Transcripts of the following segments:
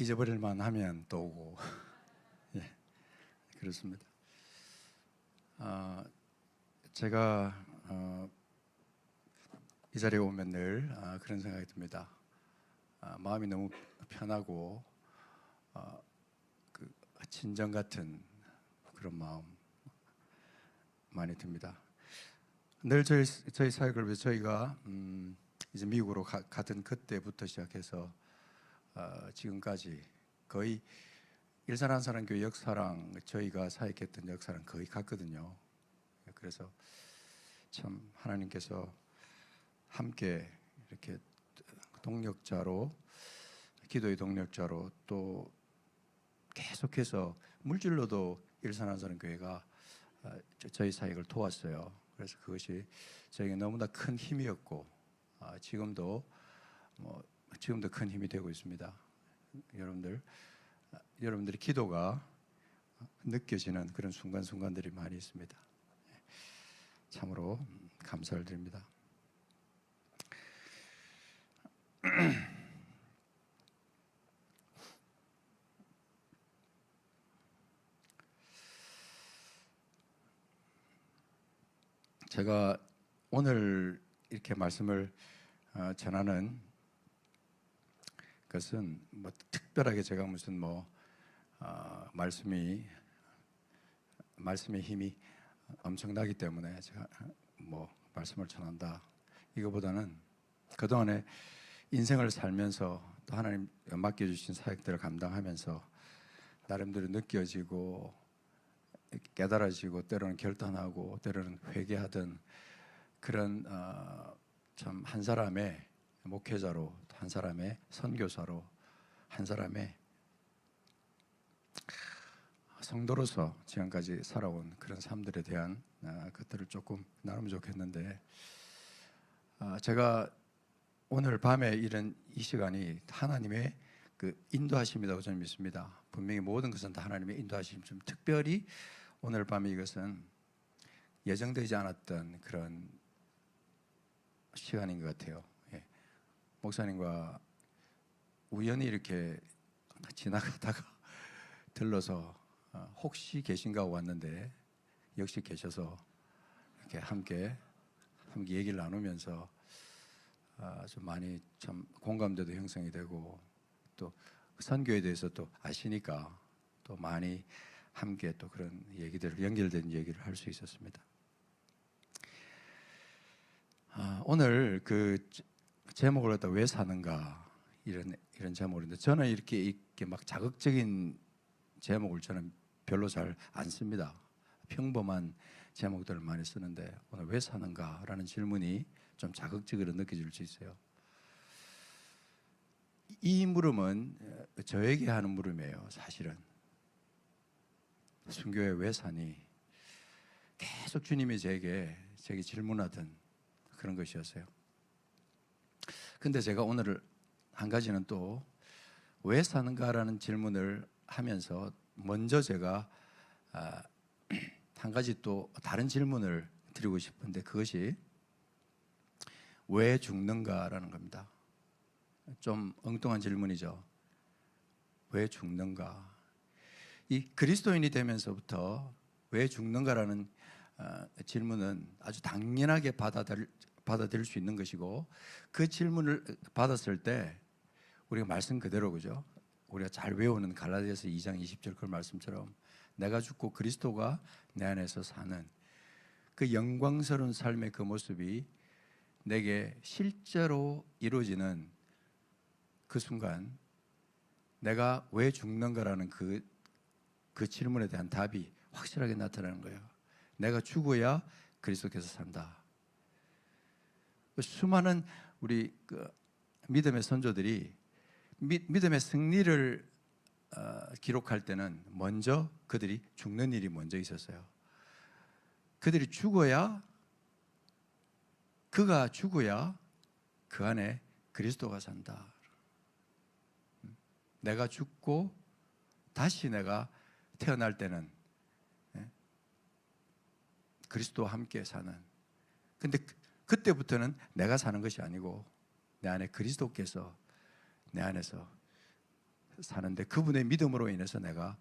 잊어버릴만 하면 또 오고 예, 그렇습니다. 제가 이 자리에 오면 늘 그런 생각이 듭니다. 마음이 너무 편하고 그 친정 같은 그런 마음 많이 듭니다. 늘 저희 사역을 위해 저희가 이제 미국으로 가던 그때부터 시작해서 지금까지 거의 일산한사랑교회 역사랑 저희가 사역했던 역사랑 거의 같거든요. 그래서 참 하나님께서 함께 이렇게 동력자로, 기도의 동력자로, 또 계속해서 물질로도 일산한사랑교회가 저희 사역을 도왔어요. 그래서 그것이 저에게 너무나 큰 힘이었고 지금도 큰 힘이 되고 있습니다. 여러분들의 기도가 느껴지는 그런 순간순간들이 많이 있습니다. 참으로 감사를 드립니다. 제가 오늘 이렇게 말씀을 전하는 것은 특별하게 제가 무슨 말씀의 힘이 엄청나기 때문에 제가 말씀을 전한다, 이거보다는 그동안에 인생을 살면서 또 하나님 맡겨주신 사역들을 감당하면서 나름대로 느껴지고 깨달아지고 때로는 결단하고 때로는 회개하던 그런 참 한 사람의 목회자로, 한 사람의 선교사로, 한 사람의 성도로서 지금까지 살아온 그런 삶들에 대한 것들을 조금 나누면 좋겠는데, 제가 오늘 밤에 이런 이 시간이 하나님의 그 인도하심이라고 저는 믿습니다. 분명히 모든 것은 다 하나님의 인도하심, 좀 특별히 오늘 밤에 이것은 예정되지 않았던 그런 시간인 것 같아요. 예. 목사님과 우연히 이렇게 지나가다가 들러서 혹시 계신가 왔는데 역시 계셔서 이렇게 함께 얘기를 나누면서 좀 많이 참 공감대도 형성이 되고, 또 선교에 대해서 또 아시니까 또 많이 함께 또 그런 얘기들, 연결된 얘기를 할 수 있었습니다. 오늘 그 제목을 갖다 왜 사는가, 이런 제목인데, 저는 이렇게 막 자극적인 제목을 저는 별로 잘 안 씁니다. 평범한 제목들을 많이 쓰는데, 오늘 왜 사는가라는 질문이 좀 자극적으로 느껴질 수 있어요. 이 물음은 저에게 하는 물음이에요. 사실은 순교회 왜 사니? 계속 주님이 제게 질문하던 그런 것이었어요. 근데 제가 오늘 한 가지는 또 왜 사는가라는 질문을 하면서 먼저 제가 한 가지 또 다른 질문을 드리고 싶은데, 그것이 왜 죽는가라는 겁니다. 좀 엉뚱한 질문이죠. 왜 죽는가? 이 그리스도인이 되면서부터 왜 죽는가라는 질문은 아주 당연하게 받아들일 수 있는 것이고, 그 질문을 받았을 때 우리가 말씀 그대로, 그죠? 우리가 잘 외우는 갈라디아서 2장 20절 그 말씀처럼 내가 죽고 그리스도가 내 안에서 사는 그 영광스러운 삶의 그 모습이 내게 실제로 이루어지는 그 순간, 내가 왜 죽는가라는 그 질문에 대한 답이 확실하게 나타나는 거예요. 내가 죽어야 그리스도께서 산다. 수많은 우리 믿음의 선조들이 믿음의 승리를 기록할 때는 먼저 그들이 죽는 일이 먼저 있었어요. 그들이 그가 죽어야 그 안에 그리스도가 산다. 내가 죽고 다시 내가 태어날 때는 그리스도와 함께 사는, 근데 그때부터는 내가 사는 것이 아니고 내 안에 그리스도께서 내 안에서 사는데 그분의 믿음으로 인해서 내가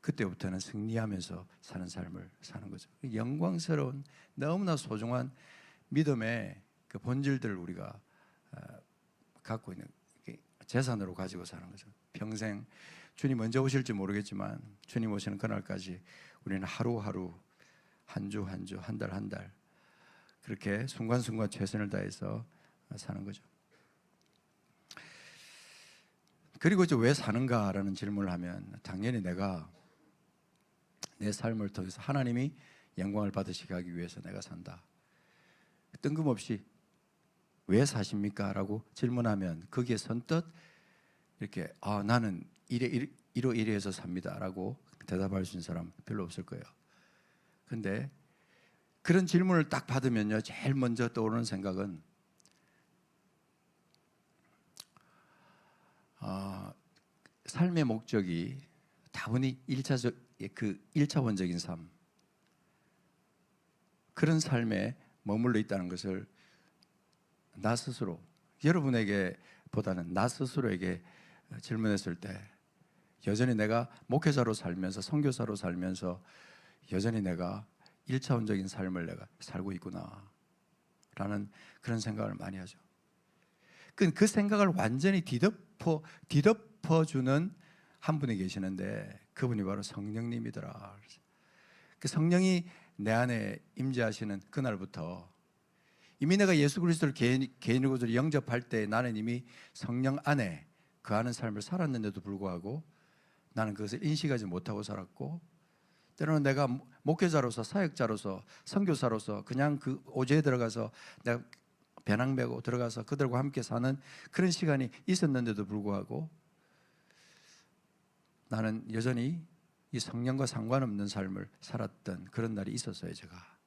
그때부터는 승리하면서 사는 삶을 사는 거죠. 영광스러운 너무나 소중한 믿음의 그 본질들을 우리가 갖고 있는 재산으로 가지고 사는 거죠. 평생 주님 언제 오실지 모르겠지만 주님 오시는 그날까지 우리는 하루하루 한 주 한 주 한 달 한 달 그렇게 순간순간 최선을 다해서 사는 거죠. 그리고 이제 왜 사는가라는 질문을 하면 당연히 내가 내 삶을 통해서 하나님이 영광을 받으시게 하기 위해서 내가 산다. 뜬금없이 왜 사십니까? 라고 질문하면 거기에 선뜻 이렇게 나는 이러이러해서 삽니다 라고 대답할 수 있는 사람 별로 없을 거예요. 근데 그런 질문을 딱 받으면요 제일 먼저 떠오르는 생각은 삶의 목적이 다분히 일차원적인 삶, 그런 삶에 머물러 있다는 것을 나 스스로, 여러분에게 보다는 나 스스로에게 질문했을 때 여전히 내가 목회자로 살면서 선교사로 살면서 여전히 내가 일차원적인 삶을 내가 살고 있구나 라는 그런 생각을 많이 하죠. 그 생각을 완전히 뒤덮어주는 한 분이 계시는데 그분이 바로 성령님이더라. 그 성령이 내 안에 임재하시는 그날부터 이미 내가 예수 그리스도를 개인의 구주로 영접할 때 나는 이미 성령 안에 거하는 삶을 살았는데도 불구하고 나는 그것을 인식하지 못하고 살았고, 때로는 내가 목회자로서 사역자로서 선교사로서 그냥 그 오제에 들어가서 내가 배낭 메고 들어가서 그들과 함께 사는 그런 시간이 있었는데도 불구하고 나는 여전히 이 성령과 상관없는 삶을 살았던 그런 날이 있었어요. 제가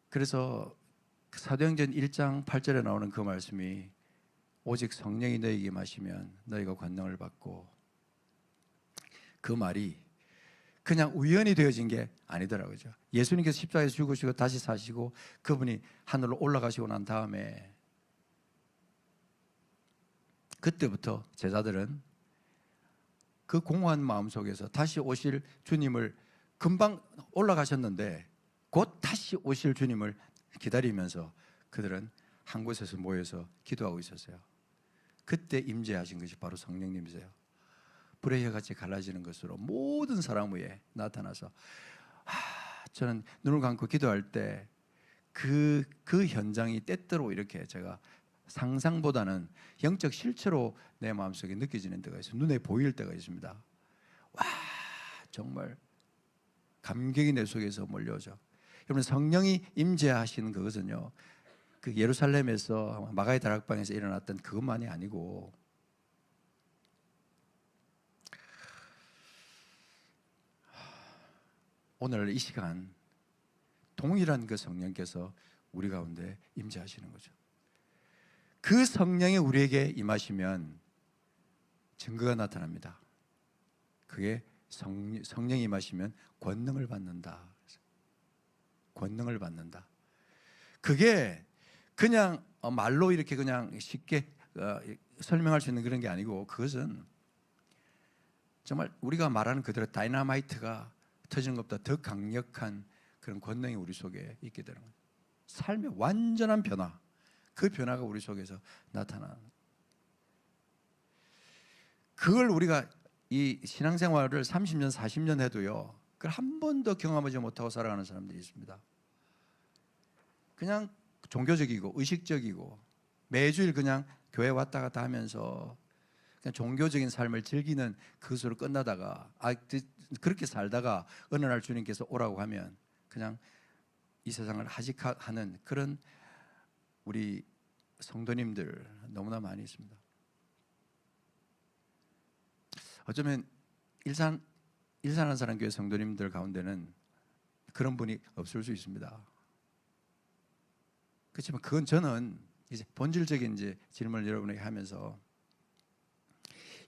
그래서 사도행전 1장 8절에 나오는 그 말씀이 오직 성령이 너희에게 임하시면 너희가 권능을 받고, 그 말이 그냥 우연히 되어진 게 아니더라고요. 예수님께서 십자가에서 죽으시고 다시 사시고 그분이 하늘로 올라가시고 난 다음에 그때부터 제자들은 그 공허한 마음 속에서 다시 오실 주님을, 금방 올라가셨는데 곧 다시 오실 주님을 기다리면서 그들은 한 곳에서 모여서 기도하고 있었어요. 그때 임재하신 것이 바로 성령님이세요. 불의 혀같이 갈라지는 것으로 모든 사람 위에 나타나서 저는 눈을 감고 기도할 때 그 현장이 때때로 이렇게 제가 상상보다는 영적 실체로 내 마음속에 느껴지는 때가 있어요. 눈에 보일 때가 있습니다. 와, 정말 감격이 내 속에서 몰려오죠. 여러분, 성령이 임재하시는 그것은요, 그 예루살렘에서 마가의 다락방에서 일어났던 그것만이 아니고 오늘 이 시간 동일한 그 성령께서 우리 가운데 임재하시는 거죠. 그 성령이 우리에게 임하시면 증거가 나타납니다. 그게 성령이 임하시면 권능을 받는다. 권능을 받는다. 그게 그냥 말로 이렇게 그냥 쉽게 설명할 수 있는 그런 게 아니고, 그것은 정말 우리가 말하는 그대로 다이너마이트가 터지는 것보다 더 강력한 그런 권능이 우리 속에 있게 되는 거예요. 삶의 완전한 변화, 그 변화가 우리 속에서 나타나는 거예요. 그걸 우리가 이 신앙생활을 30년, 40년 해도요, 그걸 한 번도 경험하지 못하고 살아가는 사람들이 있습니다. 그냥 종교적이고 의식적이고 매주일 그냥 교회 왔다 갔다 하면서 그냥 종교적인 삶을 즐기는 그것으로 끝나다가 그렇게 살다가 어느 날 주님께서 오라고 하면 그냥 이 세상을 하직하는 그런 우리 성도님들 너무나 많이 있습니다. 어쩌면 일산한 사랑교회 성도님들 가운데는 그런 분이 없을 수 있습니다. 그렇지만 그건 저는 이제 본질적인 이제 질문을 여러분에게 하면서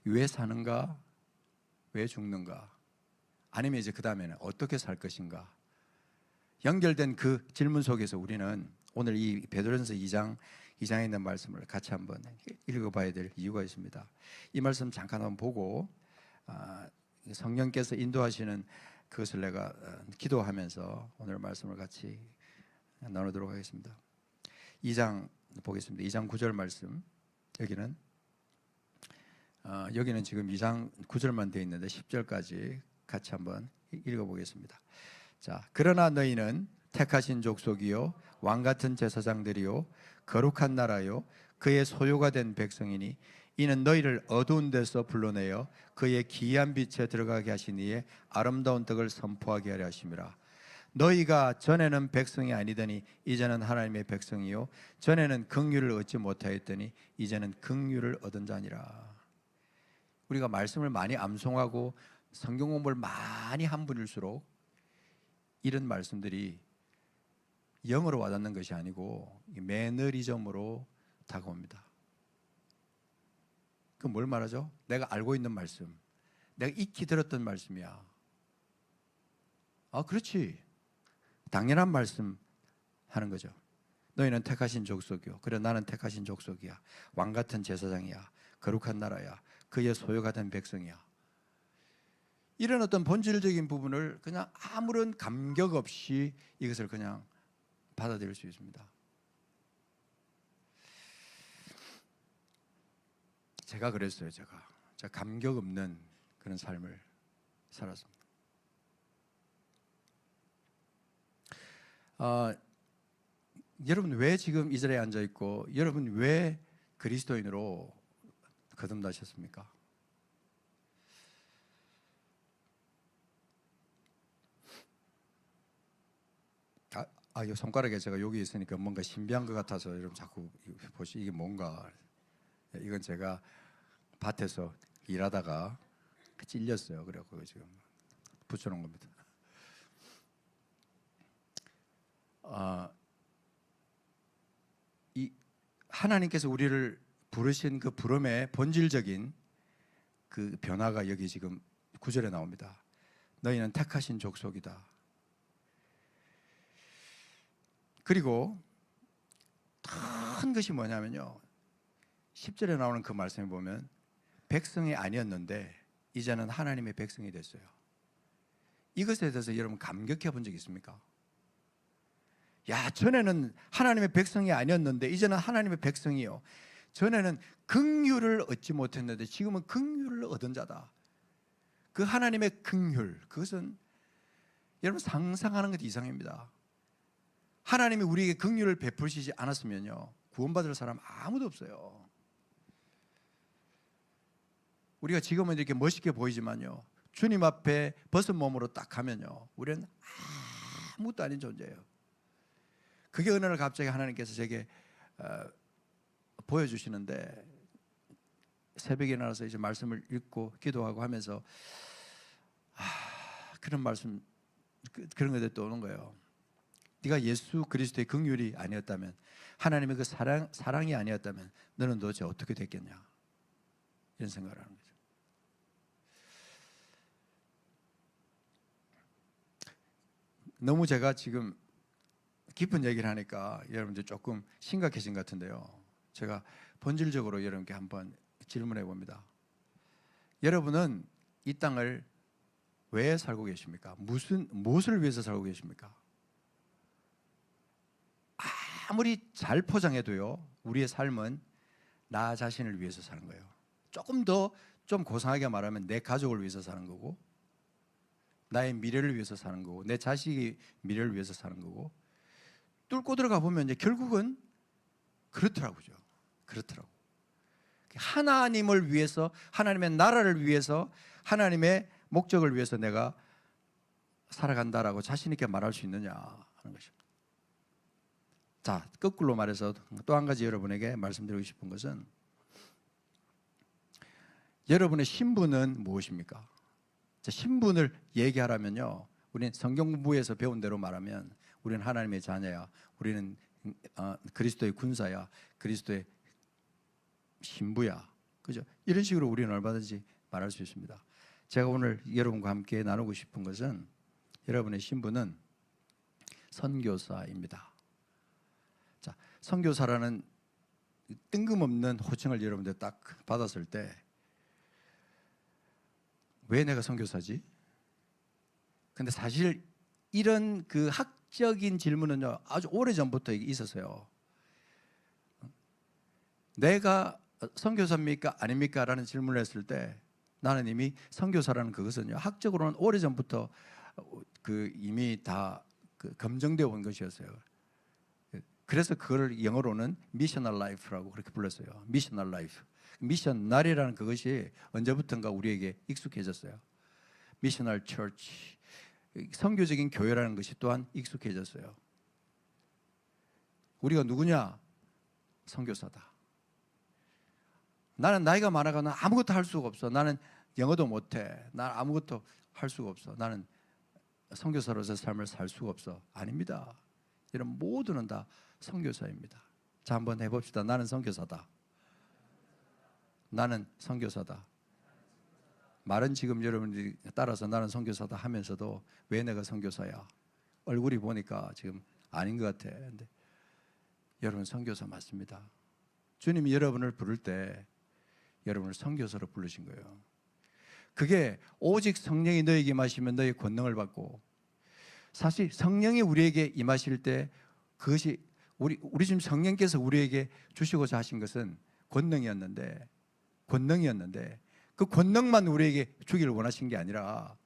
왜 사는가, 왜 죽는가, 아니면 이제 그 다음에는 어떻게 살 것인가, 연결된 그 질문 속에서 우리는 오늘 이 베드로전서 2장 2장에 있는 말씀을 같이 한번 읽어봐야 될 이유가 있습니다. 이 말씀 잠깐 한번 보고 성령께서 인도하시는 그것을 내가 기도하면서 오늘 말씀을 같이 나누도록 하겠습니다. 2장 보겠습니다. 2장 9절 말씀. 여기는 지금 2장 9절만 되어 있는데 10절까지 같이 한번 읽어보겠습니다. 자, 그러나 너희는 택하신 족속이요 왕같은 제사장들이요 거룩한 나라요 그의 소유가 된 백성이니 이는 너희를 어두운 데서 불러내어 그의 기이한 빛에 들어가게 하신 이의 아름다운 떡을 선포하게 하려 하심이라. 너희가 전에는 백성이 아니더니 이제는 하나님의 백성이요 전에는 긍휼을 얻지 못하였더니 이제는 긍휼을 얻은 자니라. 우리가 말씀을 많이 암송하고 성경 공부를 많이 한 분일수록 이런 말씀들이 영어로 와닿는 것이 아니고 매너리즘으로 다가옵니다. 그럼 뭘 말하죠? 내가 알고 있는 말씀, 내가 익히 들었던 말씀이야. 그렇지. 당연한 말씀 하는 거죠. 너희는 택하신 족속이요 그래 나는 택하신 족속이야. 왕같은 제사장이야. 거룩한 나라야. 그의 소유가 된 백성이야. 이런 어떤 본질적인 부분을 그냥 아무런 감격 없이 이것을 그냥 받아들일 수 있습니다. 제가 그랬어요. 제가 감격 없는 그런 삶을 살았습니다. 여러분 왜 지금 이 자리에 앉아 있고 여러분 왜 그리스도인으로 거듭나셨습니까? 이 손가락에 제가 여기 있으니까 뭔가 신비한 것 같아서 여러분 자꾸 보시 이게 뭔가 이건 제가 밭에서 일하다가 찔렸어요. 그래서 지금 붙여놓은 겁니다. 이 하나님께서 우리를 부르신 그 부름의 본질적인 그 변화가 여기 지금 9절에 나옵니다. 너희는 택하신 족속이다. 그리고 큰 것이 뭐냐면요 10절에 나오는 그 말씀을 보면 백성이 아니었는데 이제는 하나님의 백성이 됐어요. 이것에 대해서 여러분 감격해 본 적 있습니까? 야, 전에는 하나님의 백성이 아니었는데 이제는 하나님의 백성이요. 전에는 긍휼을 얻지 못했는데 지금은 긍휼을 얻은 자다. 그 하나님의 긍휼, 그것은 여러분 상상하는 것 이상입니다. 하나님이 우리에게 긍휼을 베푸시지 않았으면요 구원받을 사람 아무도 없어요. 우리가 지금은 이렇게 멋있게 보이지만요 주님 앞에 벗은 몸으로 딱 가면요 우리는 아무것도 아닌 존재예요. 그게 어느 날 갑자기 하나님께서 제게 보여주시는데 새벽에 일어나서 이제 말씀을 읽고 기도하고 하면서 그런 말씀 그런 것들이 또 오는 거예요. 네가 예수 그리스도의 긍휼이 아니었다면 하나님의 그 사랑이 아니었다면 너는 도대체 어떻게 됐겠냐 이런 생각을 하는 거죠. 너무 제가 지금 깊은 얘기를 하니까 여러분들 조금 심각해진 것 같은데요 제가 본질적으로 여러분께 한번 질문해 봅니다. 여러분은 이 땅을 왜 살고 계십니까? 무엇을 위해서 살고 계십니까? 아무리 잘 포장해도요 우리의 삶은 나 자신을 위해서 사는 거예요. 조금 더 좀 고상하게 말하면 내 가족을 위해서 사는 거고 나의 미래를 위해서 사는 거고 내 자식의 미래를 위해서 사는 거고 뚫고 들어가 보면 이제 결국은 그렇더라고요. 하나님을 위해서 하나님의 나라를 위해서 하나님의 목적을 위해서 내가 살아간다라고 자신 있게 말할 수 있느냐 하는 것입니다. 자, 거꾸로 말해서 또 한 가지 여러분에게 말씀드리고 싶은 것은 여러분의 신분은 무엇입니까? 자, 신분을 얘기하라면요 우리는 성경 공부에서 배운 대로 말하면 우리는 하나님의 자녀야. 우리는 그리스도의 군사야. 그리스도의 신부야. 그죠? 이런 식으로 우리는 얼마든지 말할 수 있습니다. 제가 오늘 여러분과 함께 나누고 싶은 것은 여러분의 신분은 선교사입니다. 자, 선교사라는 뜬금없는 호칭을 여러분들 딱 받았을 때 왜 내가 선교사지? 근데 사실 이런 그 학적인 질문은요, 아주 오래전부터 있었어요. 내가 선교사입니까? 아닙니까? 라는 질문을 했을 때 나는 이미 선교사라는 그것은요, 학적으로는 오래전부터 이미 다 검증되어 온 것이었어요. 그래서 그걸 영어로는 미셔널 라이프라고 그렇게 불렀어요. 미셔널 라이프. 미셔널이라는 그것이 언제부턴가 우리에게 익숙해졌어요. 미셔널 처치. 선교적인 교회라는 것이 또한 익숙해졌어요. 우리가 누구냐? 선교사다. 나는 나이가 많아가 나 아무것도 할 수가 없어. 나는 영어도 못해. 난 아무것도 할 수가 없어. 나는 선교사로서 삶을 살 수가 없어. 아닙니다. 이런 모두는 다 선교사입니다. 자, 한번 해봅시다. 나는 선교사다. 나는 선교사다. 말은 지금 여러분들이 따라서 나는 선교사다 하면서도 왜 내가 선교사야? 얼굴이 보니까 지금 아닌 것 같아. 근데 여러분 선교사 맞습니다. 주님이 여러분을 부를 때 여러분을 선교사로 부르신 거예요. 그게 오직 성령이 너에게 임하시면 너의 권능을 받고, 사실 성령이 우리에게 임하실 때 그것이 우리 지금 성령께서 우리에게 주시고자 하신 것은 권능이었는데 그 권능만 우리에게 주기를 원하신 게 아니라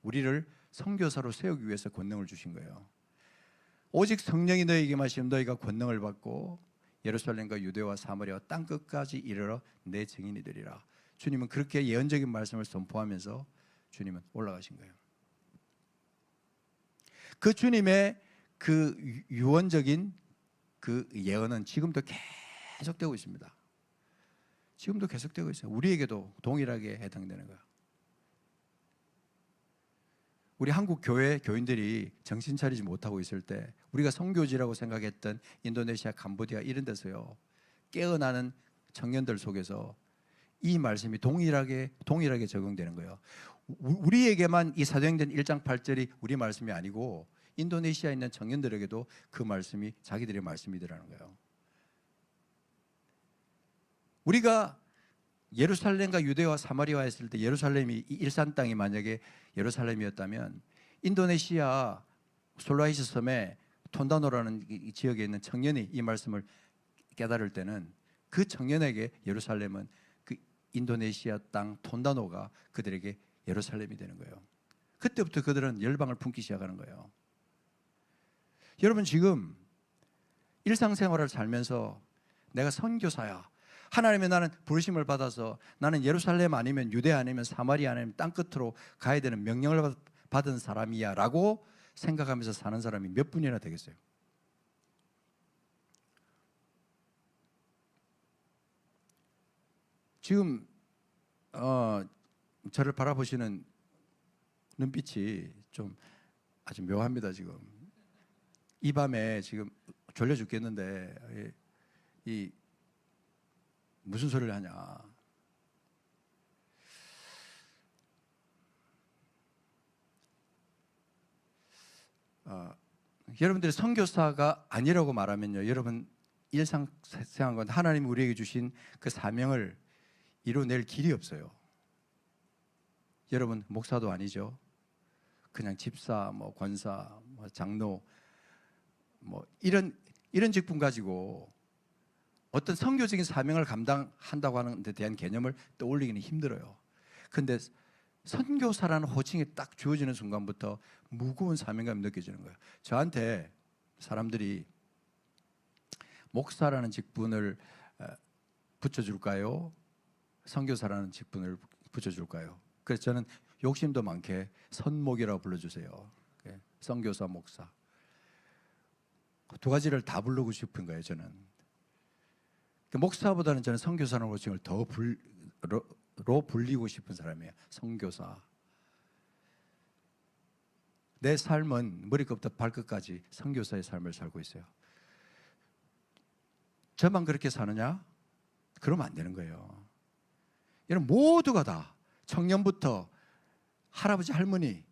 우리를 선교사로 세우기 위해서 권능을 주신 거예요. 오직 성령이 너에게 임하시면 너희가 권능을 받고 예루살렘과 유대와 사마리아와 땅 끝까지 이르러 내 증인이 되리라. 주님은 그렇게 예언적인 말씀을 선포하면서 주님은 올라가신 거예요. 그 주님의 그 유언적인 그 예언은 지금도 계속되고 있습니다. 지금도 계속되고 있어요. 우리에게도 동일하게 해당되는 거예요. 우리 한국 교회 교인들이 정신 차리지 못하고 있을 때 우리가 선교지라고 생각했던 인도네시아, 캄보디아 이런 데서요, 깨어나는 청년들 속에서 이 말씀이 동일하게 적용되는 거예요. 우리에게만 이 사도행전 1장 8절이 우리 말씀이 아니고 인도네시아에 있는 청년들에게도 그 말씀이 자기들의 말씀이더라는 거예요. 우리가 예루살렘과 유대와 사마리아 했을 때 예루살렘이 일산 땅이 만약에 예루살렘이었다면 인도네시아 솔라이스 섬의 톤다노라는 이 지역에 있는 청년이 이 말씀을 깨달을 때는 그 청년에게 예루살렘은 그 인도네시아 땅 톤다노가 그들에게 예루살렘이 되는 거예요. 그때부터 그들은 열방을 품기 시작하는 거예요. 여러분 지금 일상생활을 살면서 내가 선교사야, 하나님의 나는 부르심을 받아서 나는 예루살렘 아니면 유대 아니면 사마리아 아니면 땅끝으로 가야 되는 명령을 받은 사람이야 라고 생각하면서 사는 사람이 몇 분이나 되겠어요? 지금 저를 바라보시는 눈빛이 좀 아주 묘합니다. 지금 이 밤에 지금 졸려 죽겠는데 이 무슨 소리를 하냐? 여러분들이 선교사가 아니라고 말하면요, 여러분 일상생활과 하나님이 우리에게 주신 그 사명을 이뤄낼 길이 없어요. 여러분 목사도 아니죠. 그냥 집사, 뭐 권사, 뭐 장로, 뭐 이런 직분 가지고 어떤 선교적인 사명을 감당한다고 하는 데 대한 개념을 떠올리기는 힘들어요. 그런데 선교사라는 호칭이 딱 주어지는 순간부터 무거운 사명감이 느껴지는 거예요. 저한테 사람들이 목사라는 직분을 붙여줄까요? 선교사라는 직분을 붙여줄까요? 그래서 저는 욕심도 많게 선목이라고 불러주세요. 선교사, 목사. 두 가지를 다 부르고 싶은 거예요. 저는 목사보다는 저는 선교사라는 호칭을 더 불리고 싶은 사람이에요. 선교사. 내 삶은 머리끝부터 발끝까지 선교사의 삶을 살고 있어요. 저만 그렇게 사느냐? 그러면 안 되는 거예요. 여러분 모두가 다 청년부터 할아버지, 할머니,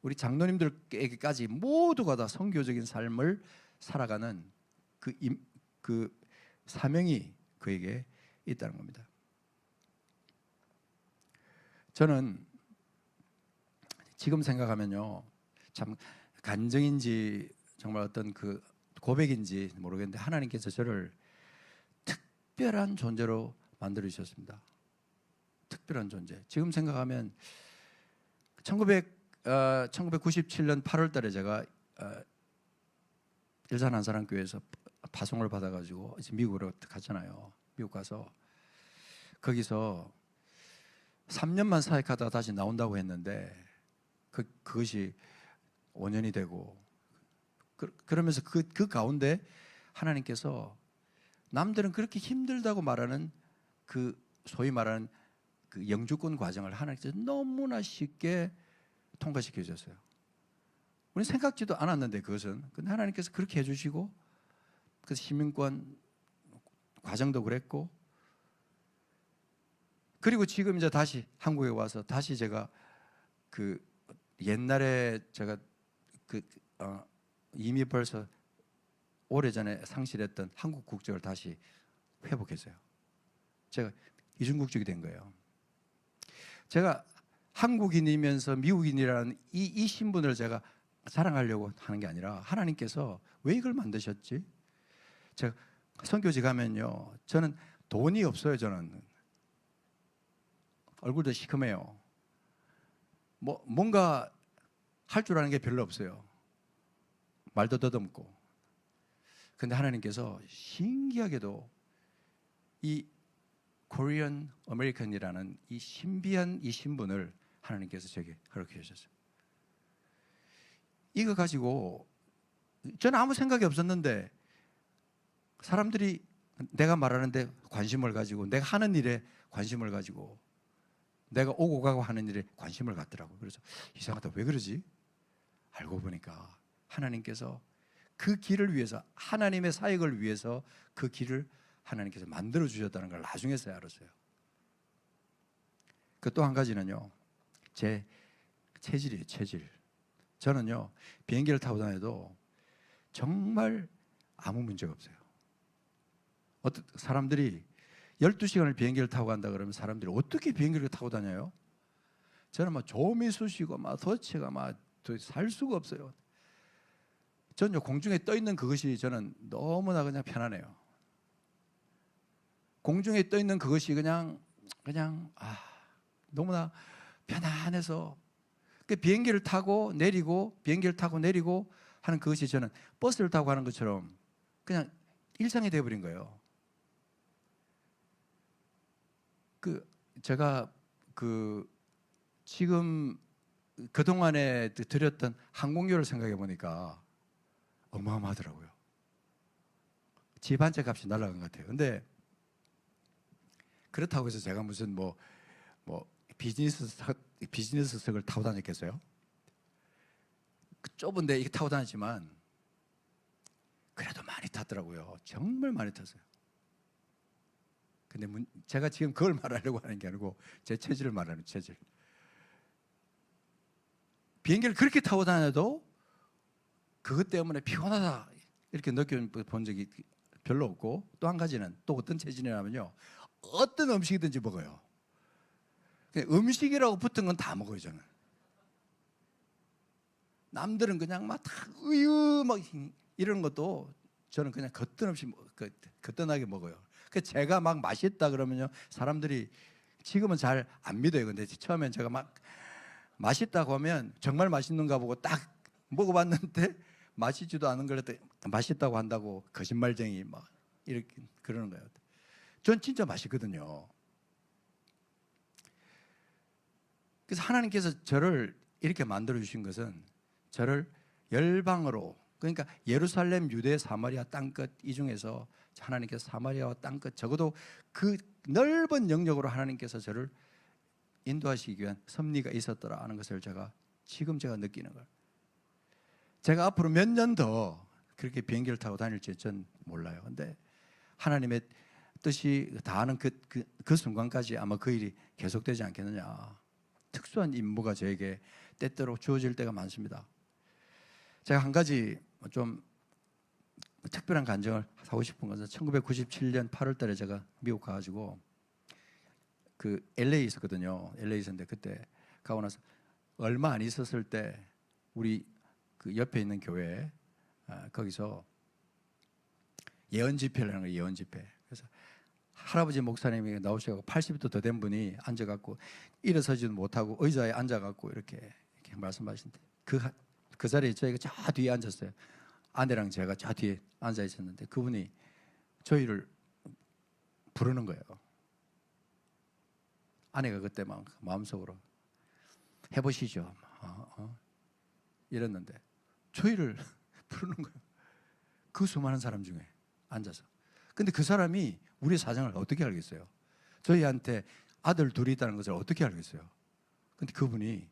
우리 장로님들에게까지 모두가 다 선교적인 삶을 살아가는 그 사명이, 그에게 있다는 겁니다. 저는 지금 생각하면요, 참 간증인지 정말 어떤 그 고백인지 모르겠는데 하나님께서 저를 특별한 존재로 만들어 주셨습니다. 특별한 존재. 지금 생각하면 1997년 8월 달에 제가 일산 한사랑교회에서 파송을 받아가지고 미국으로 갔잖아요. 미국 가서 거기서 3년만 사역하다가 다시 나온다고 했는데 그것이 5년이 되고 그러면서 그 가운데 하나님께서 남들은 그렇게 힘들다고 말하는 그 소위 말하는 그 영주권 과정을 하나님께서 너무나 쉽게 통과시켜 주셨어요. 우리는 생각지도 않았는데 그것은. 근데 하나님께서 그렇게 해주시고 그 시민권 과정도 그랬고 그리고 지금 이제 다시 한국에 와서 다시 제가 그 옛날에 제가 이미 벌써 오래전에 상실했던 한국 국적을 다시 회복했어요. 제가 이중국적이 된 거예요. 제가 한국인이면서 미국인이라는 이 신분을 제가 자랑하려고 하는 게 아니라 하나님께서 왜 이걸 만드셨지? 제가 선교지 가면요, 저는 돈이 없어요. 저는 얼굴도 시커매요. 뭔가 할 줄 아는 게 별로 없어요. 말도 더듬고. 근데 하나님께서 신기하게도 이 코리안 아메리칸이라는 이 신비한 이 신분을 하나님께서 제게 그렇게 해주셨어요. 이거 가지고 저는 아무 생각이 없었는데 사람들이 내가 말하는데 관심을 가지고 내가 하는 일에 관심을 가지고 내가 오고 가고 하는 일에 관심을 갖더라고요. 그래서 이상하다, 왜 그러지? 알고 보니까 하나님께서 그 길을 위해서, 하나님의 사역을 위해서 그 길을 하나님께서 만들어 주셨다는 걸 나중에서야 알았어요. 그 또 한 가지는요, 제 체질이에요. 체질. 저는요, 비행기를 타고 다녀도 정말 아무 문제가 없어요. 어떤 사람들이 12시간을 비행기를 타고 간다 그러면 사람들이 어떻게 비행기를 타고 다녀요? 저는 막 조미 쑤시고 막 도체가 막 살 수가 없어요. 저는 공중에 떠 있는 그것이 저는 너무나 그냥 편하네요. 공중에 떠 있는 그것이 그냥 너무나 편안해서 그 비행기를 타고 내리고 비행기를 타고 내리고 하는 그것이 저는 버스를 타고 가는 것처럼 그냥 일상이 되어버린 거예요. 제가 지금 그동안에 드렸던 항공료를 생각해 보니까 어마어마하더라고요. 집 한 채 값이 날아간 것 같아요. 근데 그렇다고 해서 제가 무슨 비즈니스석을 타고 다녔겠어요? 좁은데 이게 타고 다녔지만 그래도 많이 탔더라고요. 정말 많이 탔어요. 근데 제가 지금 그걸 말하려고 하는 게 아니고 제 체질을 말하는 체질. 비행기를 그렇게 타고 다녀도 그것 때문에 피곤하다 이렇게 느껴본 적이 별로 없고, 또 한 가지는 또 어떤 체질이냐면요, 어떤 음식이든지 먹어요. 음식이라고 붙은 건 다 먹어요. 저는. 남들은 그냥 막 다 우유 막 이런 것도 저는 그냥 거뜬하게 먹어요. 제가 막 맛있다 그러면요, 사람들이 지금은 잘 안 믿어요. 근데 처음엔 제가 막 맛있다고 하면 정말 맛있는가 보고 딱 먹어봤는데 맛있지도 않은 걸 맛있다고 한다고 거짓말쟁이 막 이렇게 그러는 거예요. 전 진짜 맛있거든요. 그래서 하나님께서 저를 이렇게 만들어 주신 것은 저를 열방으로, 그러니까 예루살렘, 유대, 사마리아 땅끝 이 중에서 하나님께서 사마리아와 땅끝, 적어도 그 넓은 영역으로 하나님께서 저를 인도하시기 위한 섭리가 있었더라 하는 것을 지금 제가 느끼는 거예요. 제가 앞으로 몇 년 더 그렇게 비행기를 타고 다닐지 전 몰라요. 근데 하나님의 뜻이 다하는 그 순간까지 아마 그 일이 계속되지 않겠느냐. 특수한 임무가 저에게 때때로 주어질 때가 많습니다. 제가 한 가지 좀 특별한 간증을 하고 싶은 것은 1997년 8월 달에 제가 미국 가가지고 그 LA 있었거든요. LA 있었는데 그때 가고 나서 얼마 안 있었을 때 우리 그 옆에 있는 교회 거기서 예언 집회를 하는 거예요. 예언 집회. 그래서 할아버지 목사님이 나오셔서 80도 더 된 분이 앉아갖고 일어서지도 못하고 의자에 앉아갖고 이렇게 말씀하시는데 그 자리에 저희가 저 뒤에 앉았어요. 아내랑 제가 저 뒤에 앉아 있었는데 그분이 저희를 부르는 거예요. 아내가 그때 막 마음속으로 해보시죠. 이랬는데 저희를 부르는 거예요. 그 수많은 사람 중에 앉아서. 근데 그 사람이 우리 사정을 어떻게 알겠어요? 저희한테 아들 둘이 있다는 것을 어떻게 알겠어요? 근데 그분이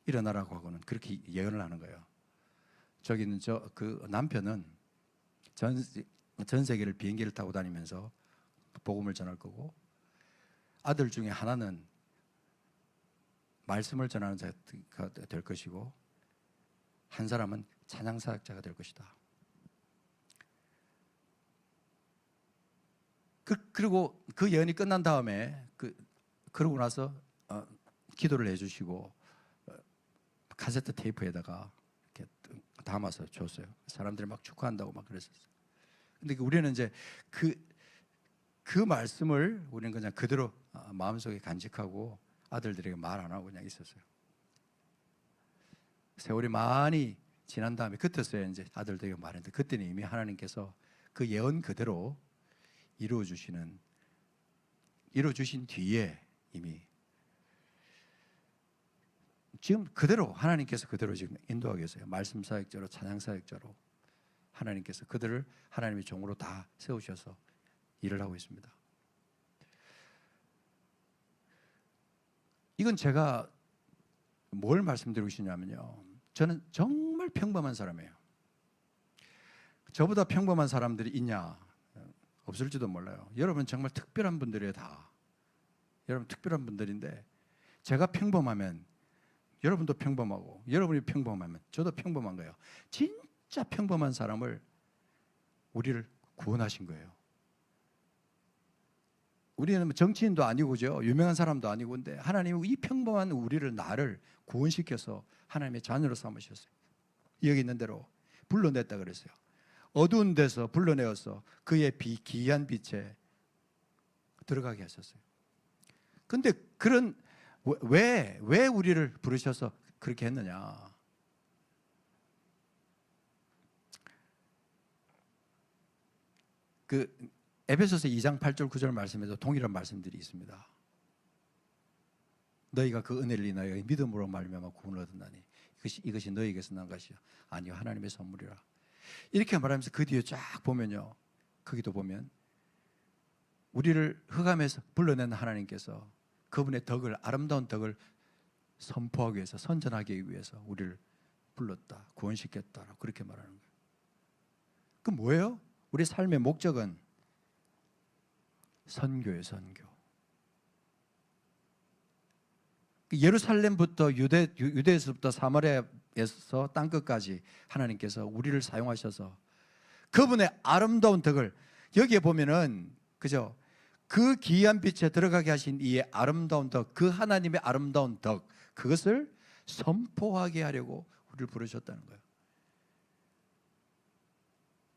일어나라고 하고는 그렇게 예언을 하는 거예요. 저기는 그 남편은 전 세계를 비행기를 타고 다니면서 복음을 전할 거고, 아들 중에 하나는 말씀을 전하는 자가 될 것이고, 한 사람은 찬양 사역자가 될 것이다. 그리고 그 예언이 끝난 다음에 그러고 나서 기도를 해주시고 카세트 테이프에다가 이렇게 담아서 줬어요. 사람들이 막 축하한다고 막 그랬었어요. 근데 우리는 이제 그 말씀을 우리는 그냥 그대로 마음속에 간직하고 아들들에게 말 안 하고 그냥 있었어요. 세월이 많이 지난 다음에 그때서야 이제 아들들에게 말했는데, 그때는 이미 하나님께서 그 예언 그대로 이루어주신 뒤에 이미 지금 그대로 하나님께서 그대로 지금 인도하고 계세요. 말씀 사역자로, 찬양 사역자로 하나님께서 그들을 하나님의 종으로 다 세우셔서 일을 하고 있습니다. 이건 제가 뭘 말씀드리고 싶냐면요, 저는 정말 평범한 사람이에요. 저보다 평범한 사람들이 있냐? 없을지도 몰라요. 여러분 정말 특별한 분들이에요. 다 여러분 특별한 분들인데, 제가 평범하면 여러분도 평범하고, 여러분이 평범하면 저도 평범한 거예요. 진짜 평범한 사람을 우리를 구원하신 거예요. 우리는 정치인도 아니고 그죠? 유명한 사람도 아니고, 근데 하나님은 이 평범한 나를 구원시켜서 하나님의 자녀로 삼으셨어요. 여기 있는 대로 불러냈다 그랬어요. 어두운 데서 불러내어서 그의 기이한 빛에 들어가게 하셨어요. 근데 왜 우리를 부르셔서 그렇게 했느냐? 에베소서 2장 8절 9절 말씀에도 동일한 말씀들이 있습니다. 너희가 그 은혜를 인하여 믿음으로 말미암아 구원을 얻었나니 이것이 너희에게서 난 것이 아니요 하나님의 선물이라. 이렇게 말하면서 그 뒤에 쫙 보면요, 거기도 보면 우리를 흑암에서 불러낸 하나님께서 그분의 덕을, 아름다운 덕을 선포하기 위해서, 선전하기 위해서 우리를 불렀다, 구원시켰다라고 그렇게 말하는 거예요. 그 뭐예요? 우리 삶의 목적은 선교예요. 선교. 예루살렘부터 유대에서부터 사마리아에서 땅끝까지 하나님께서 우리를 사용하셔서 그분의 아름다운 덕을, 여기에 보면은 그죠? 그 기이한 빛에 들어가게 하신 이 아름다운 덕, 그 하나님의 아름다운 덕, 그것을 선포하게 하려고 우리를 부르셨다는 거예요.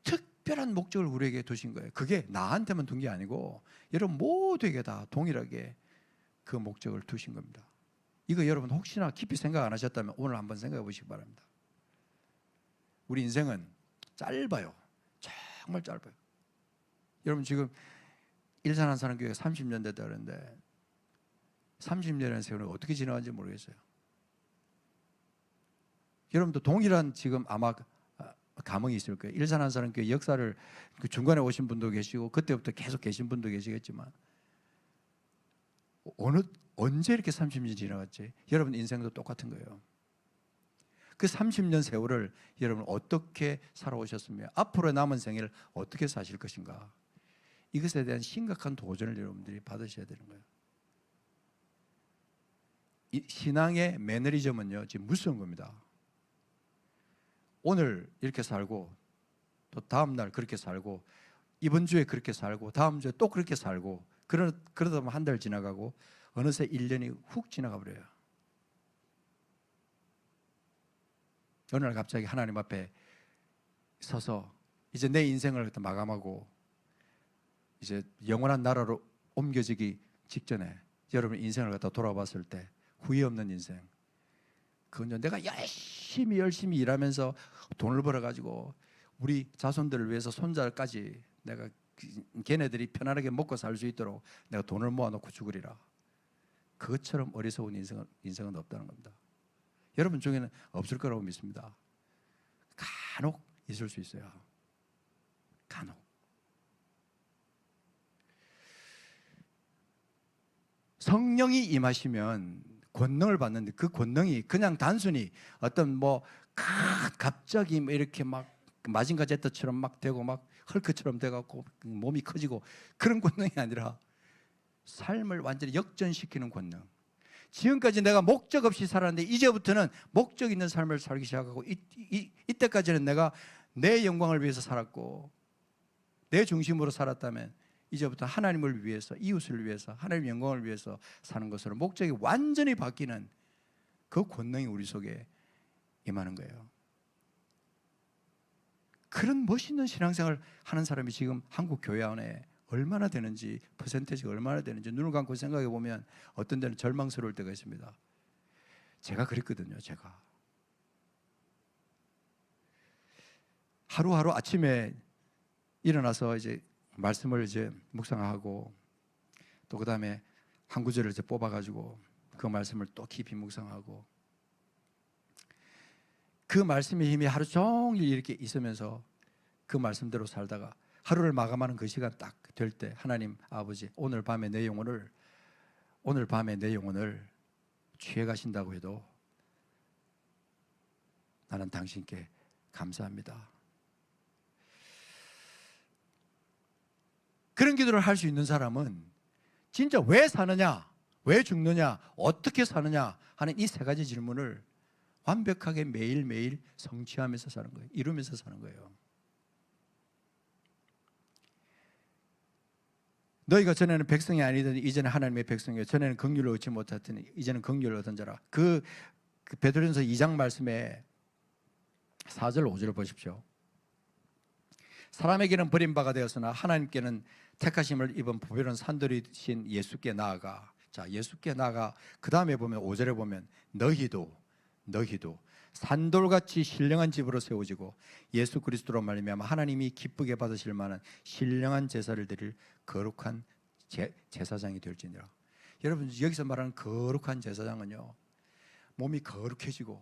특별한 목적을 우리에게 두신 거예요. 그게 나한테만 둔 게 아니고 여러분 모두에게 다 동일하게 그 목적을 두신 겁니다. 이거 여러분 혹시나 깊이 생각 안 하셨다면 오늘 한번 생각해 보시기 바랍니다. 우리 인생은 짧아요. 정말 짧아요. 여러분 지금 일산한사람교회가 30년 됐다 그러는데 30년이라는 세월이 어떻게 지나간지 모르겠어요. 여러분도 동일한 지금 아마 감흥이 있을 거예요. 일산한사람교회 역사를 중간에 오신 분도 계시고 그때부터 계속 계신 분도 계시겠지만 언제 이렇게 30년이 지나갔지? 여러분 인생도 똑같은 거예요. 그 30년 세월을 여러분 어떻게 살아오셨으며 앞으로 남은 생애를 어떻게 사실 것인가, 이것에 대한 심각한 도전을 여러분들이 받으셔야 되는 거예요. 이 신앙의 매너리즘은요 지금 무서운 겁니다. 오늘 이렇게 살고 또 다음 날 그렇게 살고, 이번 주에 그렇게 살고, 다음 주에 또 그렇게 살고, 그러다 보면 한 달 지나가고 어느새 1년이 훅 지나가 버려요. 어느 날 갑자기 하나님 앞에 서서 이제 내 인생을 마감하고 이제 영원한 나라로 옮겨지기 직전에 여러분 인생을 갖다 돌아봤을 때 후회 없는 인생, 그건 내가 열심히 일하면서 돈을 벌어가지고 우리 자손들을 위해서 손자까지 내가 걔네들이 편안하게 먹고 살 수 있도록 내가 돈을 모아놓고 죽으리라. 그것처럼 어리석은 인생은 없다는 겁니다. 여러분 중에는 없을 거라고 믿습니다. 간혹 있을 수 있어요. 간혹. 성령이 임하시면 권능을 받는데, 그 권능이 그냥 단순히 어떤 갑자기 이렇게 막 마징가 제트처럼 막 되고 막 헐크처럼 돼갖고 몸이 커지고 그런 권능이 아니라 삶을 완전히 역전시키는 권능. 지금까지 내가 목적 없이 살았는데 이제부터는 목적 있는 삶을 살기 시작하고, 이때까지는 내가 내 영광을 위해서 살았고 내 중심으로 살았다면 이제부터 하나님을 위해서, 이웃을 위해서, 하나님의 영광을 위해서 사는 것으로 목적이 완전히 바뀌는 그 권능이 우리 속에 임하는 거예요. 그런 멋있는 신앙생활을 하는 사람이 지금 한국 교회 안에 얼마나 되는지, 퍼센테이지가 얼마나 되는지 눈을 감고 생각해 보면 어떤 데는 절망스러울 때가 있습니다. 제가 그랬거든요. 제가 하루하루 아침에 일어나서 이제 말씀을 이제 묵상하고, 또 그 다음에 한 구절을 이제 뽑아가지고 그 말씀을 또 깊이 묵상하고, 그 말씀의 힘이 하루 종일 이렇게 있으면서 그 말씀대로 살다가 하루를 마감하는 그 시간 딱 될 때, 하나님 아버지, 오늘 밤에 내 영혼을 취해 가신다고 해도 나는 당신께 감사합니다. 그런 기도를 할 수 있는 사람은 진짜 왜 사느냐, 왜 죽느냐, 어떻게 사느냐 하는 이 세 가지 질문을 완벽하게 매일매일 성취하면서 사는 거예요. 이루면서 사는 거예요. 너희가 전에는 백성이 아니더니 이제는 하나님의 백성이요, 전에는 긍휼을 얻지 못하더니 이제는 긍휼을 얻은 자라. 그 베드로전서 2장 말씀에 4절 5절을 보십시오. 사람에게는 버림바가 되었으나 하나님께는 택하심을 입은 보배로운 산돌이신 예수께 나아가. 자, 예수께 나아가. 그 다음에 보면 5절에 보면 너희도 산돌같이 신령한 집으로 세워지고 예수 그리스도로 말미암아 하나님이 기쁘게 받으실 만한 신령한 제사를 드릴 거룩한 제사장이 될지니라. 여러분, 여기서 말하는 거룩한 제사장은요, 몸이 거룩해지고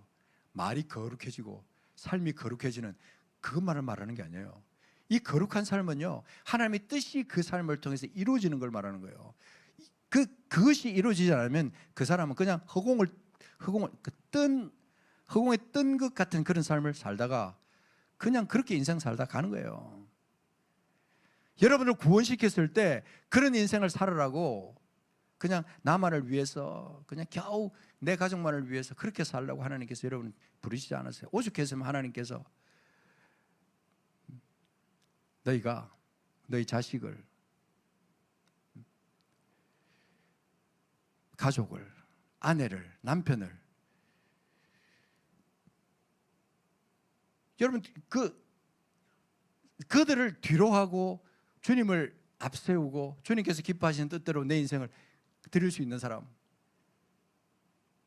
말이 거룩해지고 삶이 거룩해지는 그것만을 말하는 게 아니에요. 이 거룩한 삶은요, 하나님의 뜻이 그 삶을 통해서 이루어지는 걸 말하는 거예요. 그것이 이루어지지 않으면 그 사람은 그냥 허공에 뜬 것 같은 그런 삶을 살다가 그냥 그렇게 인생 살다 가는 거예요. 여러분을 구원시켰을 때 그런 인생을 살으라고, 그냥 나만을 위해서, 그냥 겨우 내 가족만을 위해서 그렇게 살라고 하나님께서 여러분을 부르시지 않았어요. 오죽했으면 하나님께서 너희 자식을, 가족을, 아내를, 남편을, 여러분 그들을 뒤로하고 주님을 앞세우고 주님께서 기뻐하시는 뜻대로 내 인생을 드릴 수 있는 사람,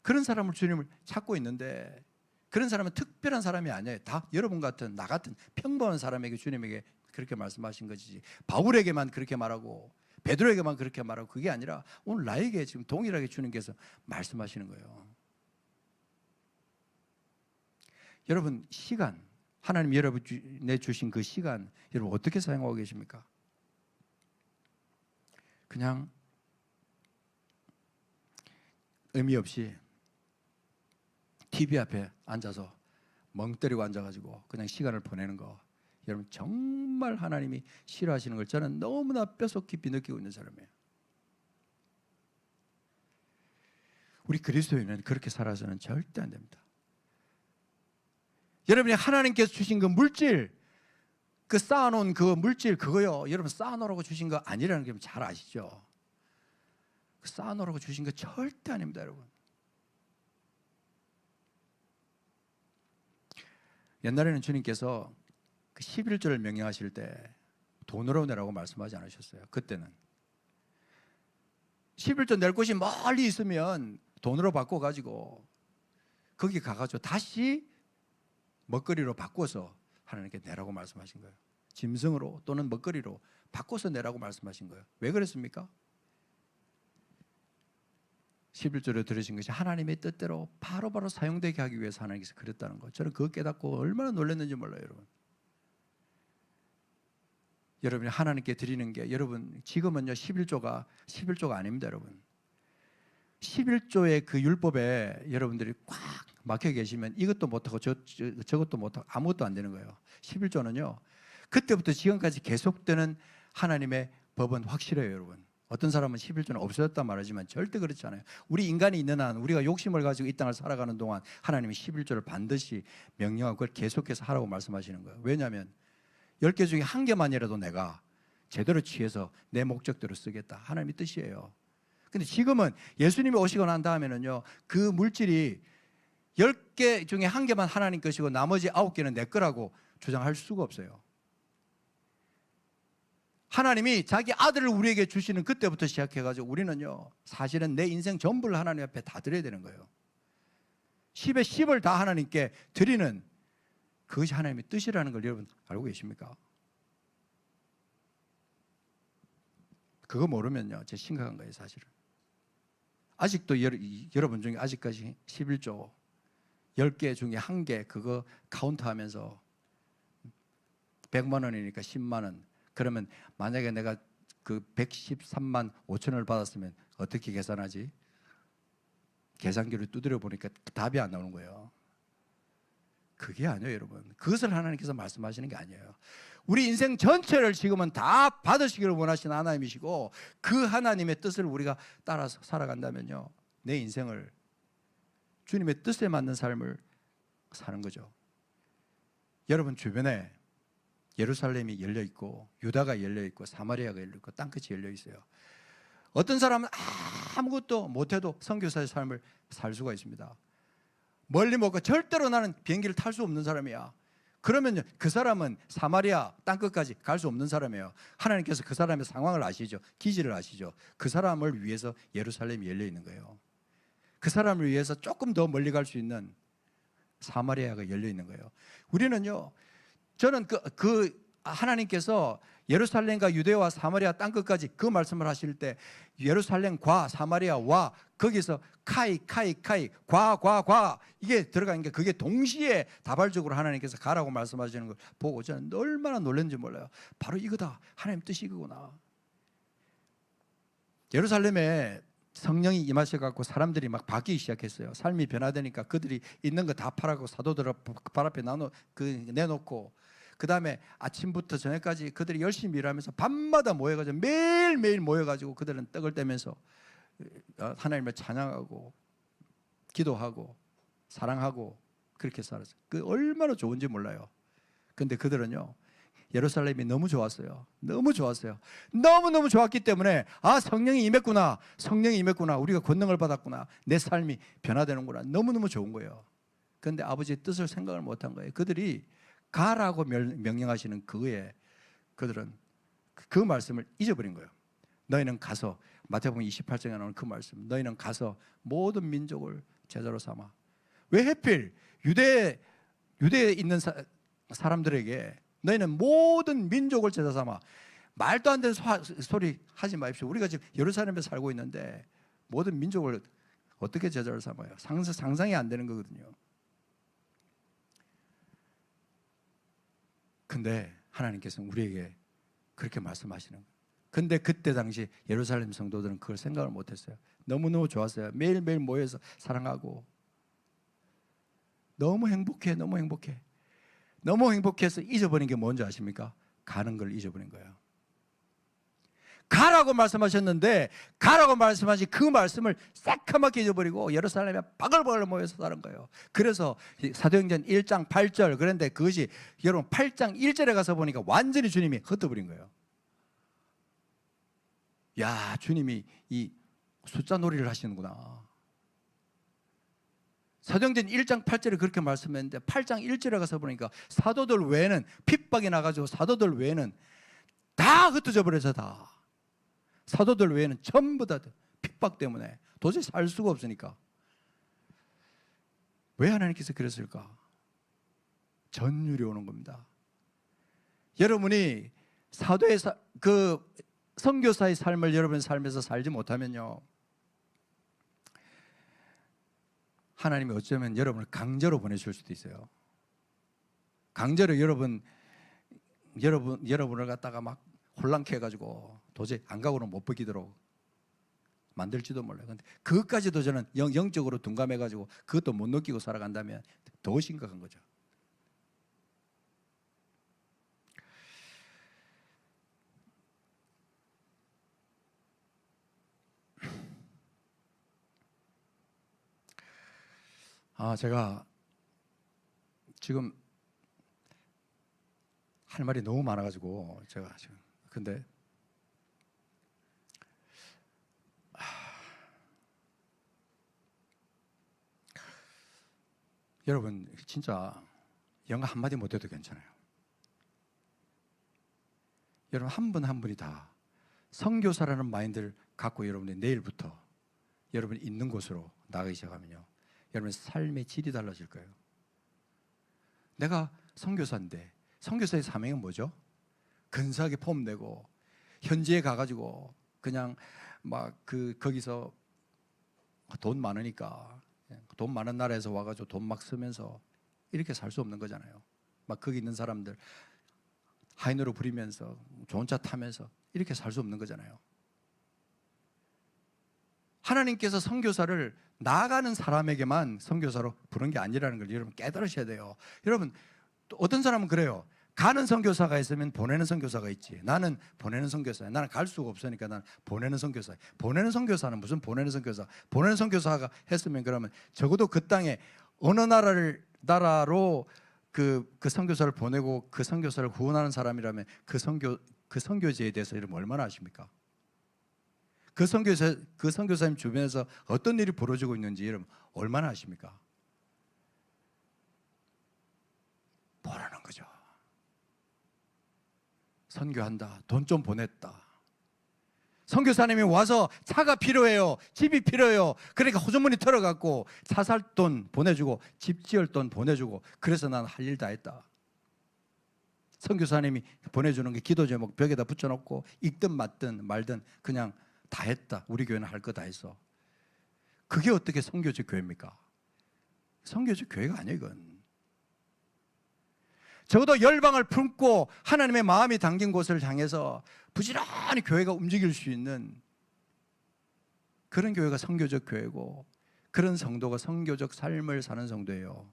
그런 사람을 주님을 찾고 있는데, 그런 사람은 특별한 사람이 아니에요. 다 여러분 같은, 나 같은 평범한 사람에게 주님에게 그렇게 말씀하신 것이지, 바울에게만 그렇게 말하고 베드로에게만 그렇게 말하고 그게 아니라 오늘 나에게 지금 동일하게 주님께서 말씀하시는 거예요. 여러분, 시간, 하나님 여러분에 주신 그 시간 여러분 어떻게 사용하고 계십니까? 그냥 의미 없이 TV 앞에 앉아서 멍 때리고 앉아가지고 그냥 시간을 보내는 거, 여러분 정말 하나님이 싫어하시는 걸 저는 너무나 뼛속 깊이 느끼고 있는 사람이에요. 우리 그리스도인은 그렇게 살아서는 절대 안 됩니다. 여러분이 하나님께서 주신 그 물질, 그 쌓아놓은 그 물질 그거요, 여러분 쌓아놓으라고 주신 거 아니라는 게 잘 아시죠? 그 쌓아놓으라고 주신 거 절대 아닙니다, 여러분. 옛날에는 주님께서 그 11조를 명령하실 때 돈으로 내라고 말씀하지 않으셨어요. 그때는 11조 낼 곳이 멀리 있으면 돈으로 바꿔가지고 거기 가가지고 다시 먹거리로 바꿔서 하나님께 내라고 말씀하신 거예요. 짐승으로 또는 먹거리로 바꿔서 내라고 말씀하신 거예요. 왜 그랬습니까? 11조를 들으신 것이 하나님의 뜻대로 바로바로 사용되게 하기 위해서 하나님께서 그랬다는 거. 저는 그거 깨닫고 얼마나 놀랐는지 몰라요, 여러분. 여러분이 하나님께 드리는 게, 여러분 지금은요 11조가 아닙니다, 여러분. 11조의 그 율법에 여러분들이 꽉 막혀 계시면 이것도 못하고 저것도 못하고 아무것도 안 되는 거예요. 11조는요 그때부터 지금까지 계속되는 하나님의 법은 확실해요, 여러분. 어떤 사람은 11조는 없어졌다 말하지만 절대 그렇지 않아요. 우리 인간이 있는 한, 우리가 욕심을 가지고 이 땅을 살아가는 동안 하나님이 11조를 반드시 명령하고 그걸 계속해서 하라고 말씀하시는 거예요. 왜냐하면 10개 중에 한 개만이라도 내가 제대로 취해서 내 목적대로 쓰겠다, 하나님의 뜻이에요. 근데 지금은 예수님이 오시고 난 다음에는요 그 물질이 10개 중에 한 개만 하나님 것이고 나머지 9개는 내 거라고 주장할 수가 없어요. 하나님이 자기 아들을 우리에게 주시는 그때부터 시작해가지고 우리는요 사실은 내 인생 전부를 하나님 앞에 다 드려야 되는 거예요. 10에 10을 다 하나님께 드리는 그것이 하나님의 뜻이라는 걸 여러분 알고 계십니까? 그거 모르면요 진짜 심각한 거예요, 사실은. 아직도 여러분 중에 아직까지 11조 10개 중에 1개 그거 카운트하면서 100만 원이니까 10만 원, 그러면 만약에 내가 그 113만 5천원을 받았으면 어떻게 계산하지? 계산기를 두드려 보니까 답이 안 나오는 거예요. 그게 아니에요, 여러분. 그것을 하나님께서 말씀하시는 게 아니에요. 우리 인생 전체를 지금은 다 받으시기를 원하시는 하나님이시고 그 하나님의 뜻을 우리가 따라서 살아간다면요 내 인생을 주님의 뜻에 맞는 삶을 사는 거죠. 여러분 주변에 예루살렘이 열려있고 유다가 열려있고 사마리아가 열려있고 땅끝이 열려있어요. 어떤 사람은 아무것도 못해도 선교사의 삶을 살 수가 있습니다. 멀리 못 가, 절대로 나는 비행기를 탈 수 없는 사람이야. 그러면요 그 사람은 사마리아 땅끝까지 갈 수 없는 사람이에요. 하나님께서 그 사람의 상황을 아시죠? 기질을 아시죠? 그 사람을 위해서 예루살렘이 열려있는 거예요. 그 사람을 위해서 조금 더 멀리 갈 수 있는 사마리아가 열려있는 거예요. 우리는요 저는 하나님께서 예루살렘과 유대와 사마리아 땅끝까지 그 말씀을 하실 때 예루살렘과 사마리아와 거기서 카이 과 이게 들어가는 게 그게 동시에 다발적으로 하나님께서 가라고 말씀하시는 걸 보고 저는 얼마나 놀랐는지 몰라요. 바로 이거다, 하나님 뜻이 이거구나. 예루살렘에 성령이 임하셔갖고 사람들이 막 바뀌기 시작했어요. 삶이 변화되니까 그들이 있는 거 다 팔아고 사도들 발 앞에 내놓고 그 다음에 아침부터 저녁까지 그들이 열심히 일하면서 밤마다 모여가지고 매일매일 모여가지고 그들은 떡을 떼면서 하나님을 찬양하고 기도하고 사랑하고 그렇게 살았어요. 그 얼마나 좋은지 몰라요. 근데 그들은요 예루살렘이 너무 좋았어요. 너무 좋았어요. 너무너무 좋았기 때문에 성령이 임했구나, 성령이 임했구나, 우리가 권능을 받았구나, 내 삶이 변화되는구나, 너무너무 좋은 거예요. 그런데 아버지의 뜻을 생각을 못한 거예요. 그들이 가라고 명령하시는 그거에 그들은 그 말씀을 잊어버린 거예요. 너희는 가서, 마태복음 28장에 나오는 그 말씀, 너희는 가서 모든 민족을 제자로 삼아. 왜 하필 유대에 있는 사람들에게 너희는 모든 민족을 제자 삼아? 말도 안 되는 소리 하지 마십시오. 우리가 지금 예루살렘에 살고 있는데 모든 민족을 어떻게 제자를 삼아요? 상상이 안 되는 거거든요. 근데 하나님께서는 우리에게 그렇게 말씀하시는 거예요. 근데 그때 당시 예루살렘 성도들은 그걸 생각을 못했어요. 너무너무 좋았어요. 매일매일 모여서 사랑하고 너무 행복해. 너무 행복해서 잊어버린 게 뭔지 아십니까? 가는 걸 잊어버린 거예요. 가라고 말씀하셨는데 가라고 말씀하신 그 말씀을 새카맣게 잊어버리고 예루살렘에 바글바글 모여서 사는 거예요. 그래서 사도행전 1장 8절, 그런데 그것이 여러분 8장 1절에 가서 보니까 완전히 주님이 흩어버린 거예요. 야, 주님이 이 숫자 놀이를 하시는구나. 사도행전 1장 8절에 그렇게 말씀했는데 8장 1절에 가서 보니까 사도들 외에는, 핍박이 나가지고 사도들 외에는 다 흩어져 버려서, 다 사도들 외에는 전부 다 핍박 때문에 도저히 살 수가 없으니까. 왜 하나님께서 그랬을까? 전율이 오는 겁니다. 여러분이 사도의 그 선교사의 삶을 여러분 삶에서 살지 못하면요, 하나님이 어쩌면 여러분을 강제로 보내실 수도 있어요. 강제로 여러분을 갖다가 막 혼란케 해가지고 도저히 안 가고는 못 버기도록 만들지도 몰라요. 근데 그것까지도 저는 영적으로 둔감해가지고 그것도 못 느끼고 살아간다면 더 심각한 거죠. 제가 지금 할 말이 너무 많아가지고 제가 지금, 근데 여러분 진짜 영어 한마디 못해도 괜찮아요. 여러분 한 분 한 분이 다 선교사라는 마인드를 갖고 여러분이 내일부터 여러분이 있는 곳으로 나가기 시작하면요, 여러분의 삶의 질이 달라질 거예요. 내가 선교사인데 선교사의 사명이 뭐죠? 근사하게 폼내고 현지에 가가지고 그냥 막 거기서 돈 많으니까, 돈 많은 나라에서 와가지고 돈 막 쓰면서 이렇게 살 수 없는 거잖아요. 막 거기 있는 사람들 하이노로 부리면서 좋은 차 타면서 이렇게 살 수 없는 거잖아요. 하나님께서 선교사를 나아가는 사람에게만 선교사로 부른 게 아니라는 걸 여러분 깨달으셔야 돼요. 여러분 어떤 사람은 그래요. 가는 선교사가 있으면 보내는 선교사가 있지. 나는 보내는 선교사야. 나는 갈 수가 없으니까 나는 보내는 선교사야. 보내는 선교사는 무슨 보내는 선교사? 보내는 선교사가 했으면 그러면 적어도 그 땅에 어느 나라로 그 선교사를 보내고 그 선교사를 구원하는 사람이라면 그 선교지에 대해서 여러분 얼마나 아십니까? 그 선교사님 주변에서 어떤 일이 벌어지고 있는지 여러분 얼마나 아십니까? 모르는 거죠. 선교한다, 돈 좀 보냈다. 선교사님이 와서 차가 필요해요, 집이 필요해요. 그러니까 호주머니 털어갖고 차 살 돈 보내주고 집 지을 돈 보내주고, 그래서 난 할 일 다 했다. 선교사님이 보내주는 게 기도 제목 벽에다 붙여놓고 읽든 맞든 말든 그냥 다 했다. 우리 교회는 할 거 다 했어. 그게 어떻게 선교적 교회입니까? 선교적 교회가 아니에요, 이건. 적어도 열방을 품고 하나님의 마음이 담긴 곳을 향해서 부지런히 교회가 움직일 수 있는 그런 교회가 선교적 교회고, 그런 성도가 선교적 삶을 사는 성도예요.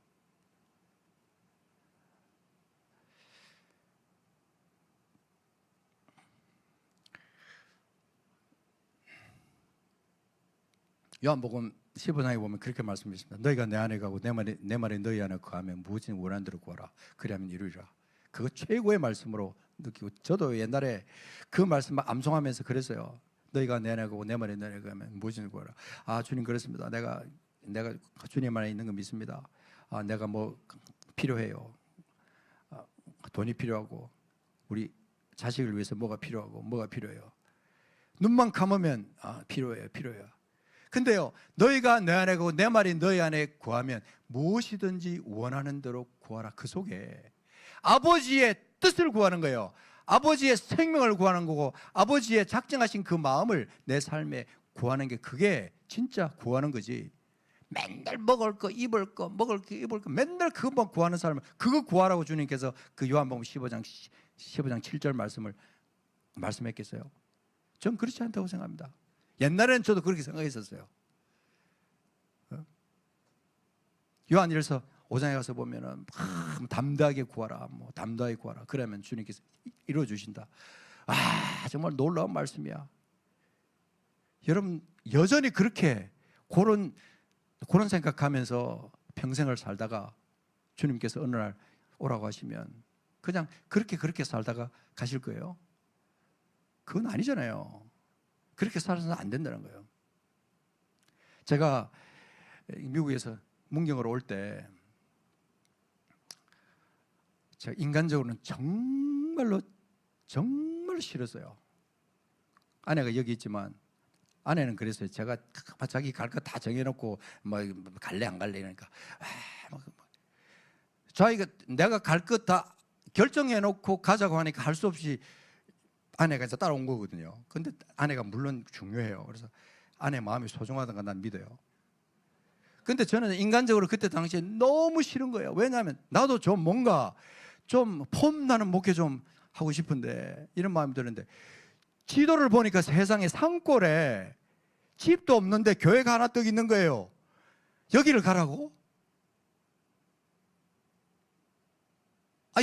요한복음 15장에 보면 그렇게 말씀하십니다. 너희가 내 안에 가고 내 말이 너희 안에 거하면 무엇이든 원하는 대로 구하라. 그리하면 이루리라. 그거 최고의 말씀으로 느끼고, 저도 옛날에 그 말씀을 암송하면서 그랬어요. 너희가 내 안에 가고 내 말이 너희 안에 거하면 무엇이든 구하라. 주님 그렇습니다. 내가 주님 안에 있는 거 믿습니다. 내가 뭐 필요해요. 돈이 필요하고 우리 자식을 위해서 뭐가 필요하고 뭐가 필요해요. 눈만 감으면 필요해요. 근데요, 너희가 내 안에 가고 내 말이 너희 안에 구하면 무엇이든지 원하는 대로 구하라. 그 속에 아버지의 뜻을 구하는 거예요. 아버지의 생명을 구하는 거고, 아버지의 작정하신 그 마음을 내 삶에 구하는 게, 그게 진짜 구하는 거지. 맨날 먹을 거 입을 거 맨날 그것만 구하는 사람은 그거 구하라고 주님께서 그 요한복음 15장 7절 말씀했겠어요? 전 그렇지 않다고 생각합니다. 옛날에는 저도 그렇게 생각했었어요. 요한일서 5장에 가서 보면은 담대하게 구하라, 담대하게 구하라. 그러면 주님께서 이루어 주신다. 정말 놀라운 말씀이야. 여러분 여전히 그렇게 그런 생각하면서 평생을 살다가 주님께서 어느 날 오라고 하시면 그냥 그렇게 살다가 가실 거예요? 그건 아니잖아요. 그렇게 살아서는 안 된다는 거예요. 제가 미국에서 문경으로 올 때 제가 인간적으로는 정말 싫었어요. 아내가 여기 있지만 아내는 그랬어요. 제가 자기 갈 거 다 정해놓고 뭐 갈래 안 갈래 이러니까 자기가 내가 갈 것 다 결정해놓고 가자고 하니까 할 수 없이 아내가 이제 따라온 거거든요. 근데 아내가 물론 중요해요. 그래서 아내 마음이 소중하다는 건 난 믿어요. 근데 저는 인간적으로 그때 당시에 너무 싫은 거예요. 왜냐하면 나도 좀 뭔가 좀 폼나는 목회 좀 하고 싶은데 이런 마음이 드는데 지도를 보니까 세상에 산골에 집도 없는데 교회가 하나 떡 있는 거예요. 여기를 가라고?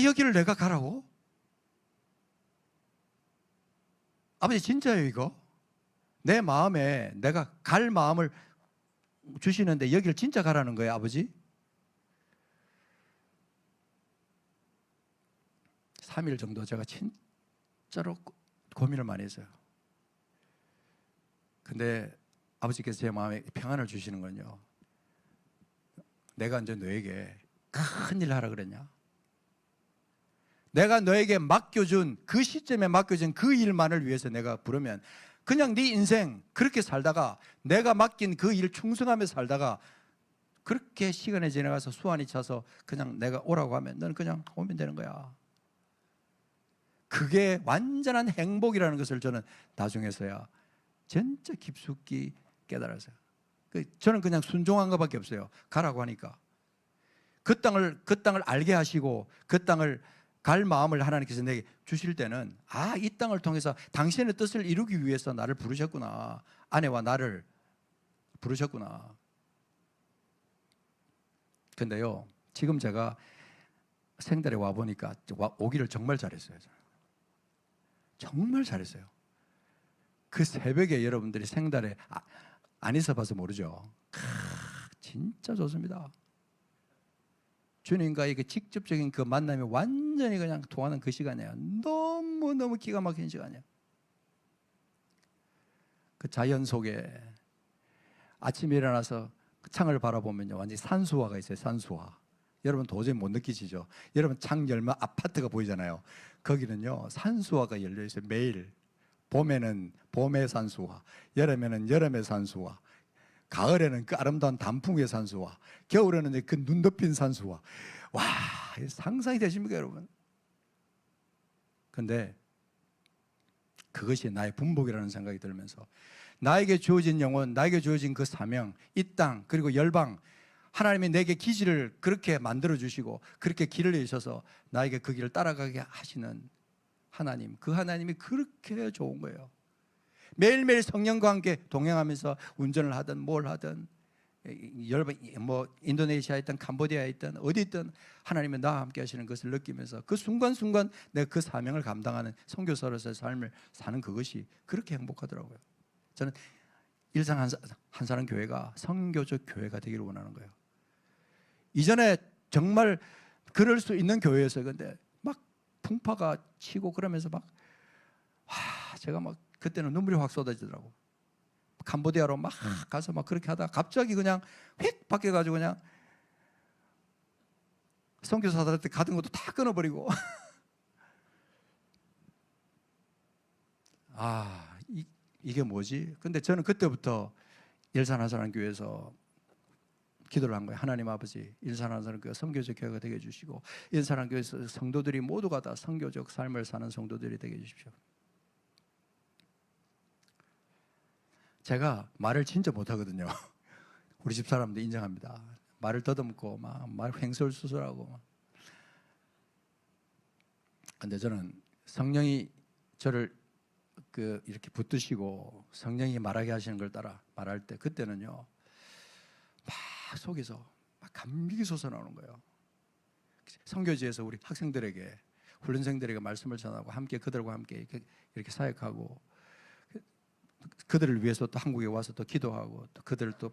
여기를 내가 가라고? 아버지 진짜예요 이거? 내 마음에 내가 갈 마음을 주시는데 여기를 진짜 가라는 거예요 아버지? 3일 정도 제가 진짜로 고민을 많이 했어요. 근데 아버지께서 제 마음에 평안을 주시는 건요, 내가 이제 너에게 큰일 하라 그랬냐? 내가 너에게 맡겨준 그 시점에 맡겨준 그 일만을 위해서 내가 부르면 그냥 네 인생 그렇게 살다가 내가 맡긴 그 일 충성하며 살다가 그렇게 시간이 지나가서 수완이 차서 그냥 내가 오라고 하면 너는 그냥 오면 되는 거야. 그게 완전한 행복이라는 것을 저는 나중에서야 진짜 깊숙이 깨달았어요. 저는 그냥 순종한 것밖에 없어요. 가라고 하니까 그 땅을 알게 하시고 그 땅을 갈 마음을 하나님께서 내게 주실 때는 이 땅을 통해서 당신의 뜻을 이루기 위해서 나를 부르셨구나. 아내와 나를 부르셨구나. 근데요 지금 제가 생달에 와보니까 오기를 정말 잘했어요. 정말 잘했어요. 그 새벽에 여러분들이 생달에 안 있어봐서 모르죠. 진짜 좋습니다. 주님과의 그 직접적인 그 만남이 완전히 그냥 통하는 그 시간이에요. 너무너무 기가 막힌 시간이에요. 그 자연 속에 아침에 일어나서 창을 바라보면요 완전히 산수화가 있어요. 산수화. 여러분 도저히 못 느끼시죠? 여러분 창 열면 아파트가 보이잖아요. 거기는요 산수화가 열려 있어요. 매일. 봄에는 봄의 산수화, 여름에는 여름의 산수화, 가을에는 그 아름다운 단풍의 산수화, 겨울에는 그 눈 덮인 산수화. 와, 상상이 되십니까 여러분? 근데 그것이 나의 분복이라는 생각이 들면서 나에게 주어진 영혼, 나에게 주어진 그 사명, 이 땅 그리고 열방, 하나님이 내게 기지를 그렇게 만들어 주시고 그렇게 길을 내셔서 나에게 그 길을 따라가게 하시는 하나님, 그 하나님이 그렇게 좋은 거예요. 매일매일 성령과 함께 동행하면서 운전을 하든 뭘 하든 뭐 인도네시아에 있든 캄보디아에 있든 어디 있든 하나님은 나와 함께 하시는 것을 느끼면서 그 순간순간 내가 그 사명을 감당하는 선교사로서의 삶을 사는 그것이 그렇게 행복하더라고요. 저는 일상 한사람 교회가 선교적 교회가 되기를 원하는 거예요. 이전에 정말 그럴 수 있는 교회였어요. 근데 막 풍파가 치고 그러면서 막 제가 막 그때는 눈물이 확 쏟아지더라고. 캄보디아로 막 가서 막 그렇게 하다가 갑자기 그냥 휙 바뀌어가지고 그냥 선교사들한테 가던 것도 다 끊어버리고 이게 뭐지? 근데 저는 그때부터 일산한사람교회에서 기도를 한 거예요. 하나님 아버지, 일산한사람교회 선교적 교회가 되게 해주시고 일산한교회에서 성도들이 모두가 다 선교적 삶을 사는 성도들이 되게 해주십시오. 제가 말을 진짜 못하거든요. 우리 집 사람도 인정합니다. 말을 더듬고 말 횡설수설하고. 근데 저는 성령이 저를 이렇게 붙드시고 성령이 말하게 하시는 걸 따라 말할 때 그때는요 막 속에서 막 감격이 솟아나오는 거예요. 선교지에서 우리 학생들에게 훈련생들에게 말씀을 전하고 함께 그들과 함께 이렇게 사역하고 그들을 위해서 또 한국에 와서 또 기도하고 또 그들을 또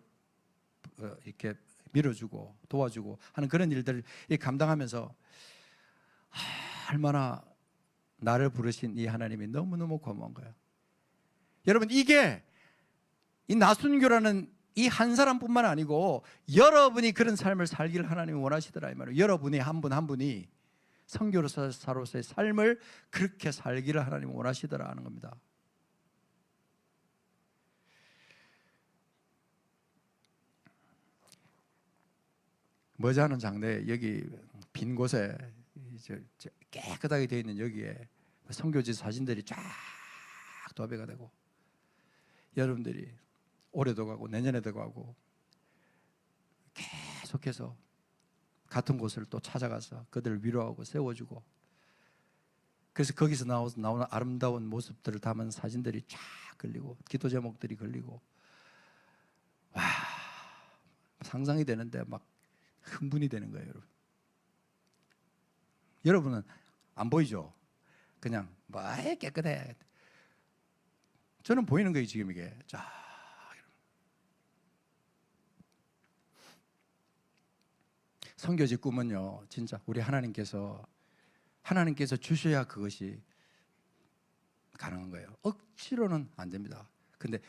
이렇게 밀어주고 도와주고 하는 그런 일들을 감당하면서 얼마나 나를 부르신 이 하나님이 너무너무 고마운 거예요. 여러분, 이게 이 나순교라는 이 한 사람뿐만 아니고 여러분이 그런 삶을 살기를 하나님이 원하시더라 이 말이에요. 여러분이 한 분 한 분이 선교사로서의 삶을 그렇게 살기를 하나님이 원하시더라 하는 겁니다. 머지않은 장래에 여기 빈 곳에 깨끗하게 되어 있는 여기에 선교지 사진들이 쫙 도배가 되고 여러분들이 올해도 가고 내년에도 가고 계속해서 같은 곳을 또 찾아가서 그들을 위로하고 세워주고 그래서 거기서 나오는 아름다운 모습들을 담은 사진들이 쫙 걸리고 기도 제목들이 걸리고 와 상상이 되는데 막 흥분이 되는 거예요. 여러분은 안 보이죠? 그냥 뭐 깨끗해. 저는 보이는 거예요. 지금 이게 자 선교지 꿈은요 진짜 우리 하나님께서 주셔야 그것이 가능한 거예요. 억지로는 안 됩니다. 근데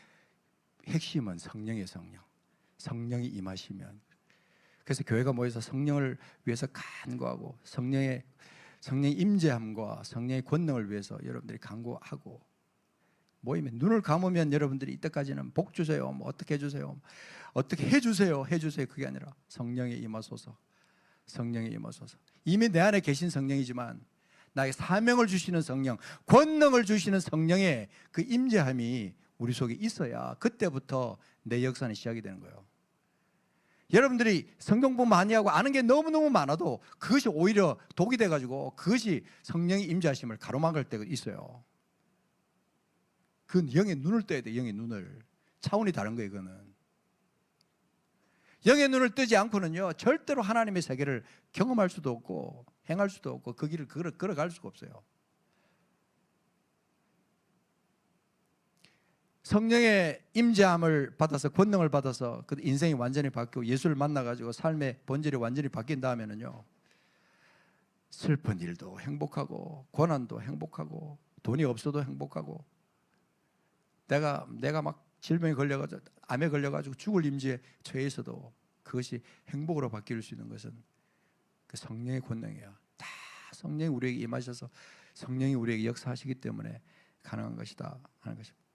핵심은 성령의 성령이 임하시면 그래서 교회가 모여서 성령을 위해서 간구하고 성령의 임재함과 성령의 권능을 위해서 여러분들이 간구하고 모이면 눈을 감으면 여러분들이 이때까지는 복 주세요, 뭐 어떻게 해주세요, 어떻게 해주세요 그게 아니라 성령이 임하소서. 이미 내 안에 계신 성령이지만 나에게 사명을 주시는 성령, 권능을 주시는 성령의 그 임재함이 우리 속에 있어야 그때부터 내 역사는 시작이 되는 거예요. 여러분들이 성경 공부 많이 하고 아는 게 너무너무 많아도 그것이 오히려 독이 돼가지고 그것이 성령의 임재하심을 가로막을 때가 있어요. 그건 영의 눈을 떠야 돼. 영의 눈을. 차원이 다른 거예요. 그거는 영의 눈을 뜨지 않고는요 절대로 하나님의 세계를 경험할 수도 없고 행할 수도 없고 그 길을 걸어갈 수가 없어요. 성령의 임재함을 받아서 권능을 받아서 그 인생이 완전히 바뀌고 예수를 만나가지고 삶의 본질이 완전히 바뀐 다음에는요 슬픈 일도 행복하고 고난도 행복하고 돈이 없어도 행복하고 내가 막 질병에 걸려가지고 암에 걸려가지고 죽을 임지에 처해 있어도 그것이 행복으로 바뀔 수 있는 것은 그 성령의 권능이에요. 다 성령이 우리에게 임하셔서 성령이 우리에게 역사하시기 때문에 가능한 것이다 하는 것입니다.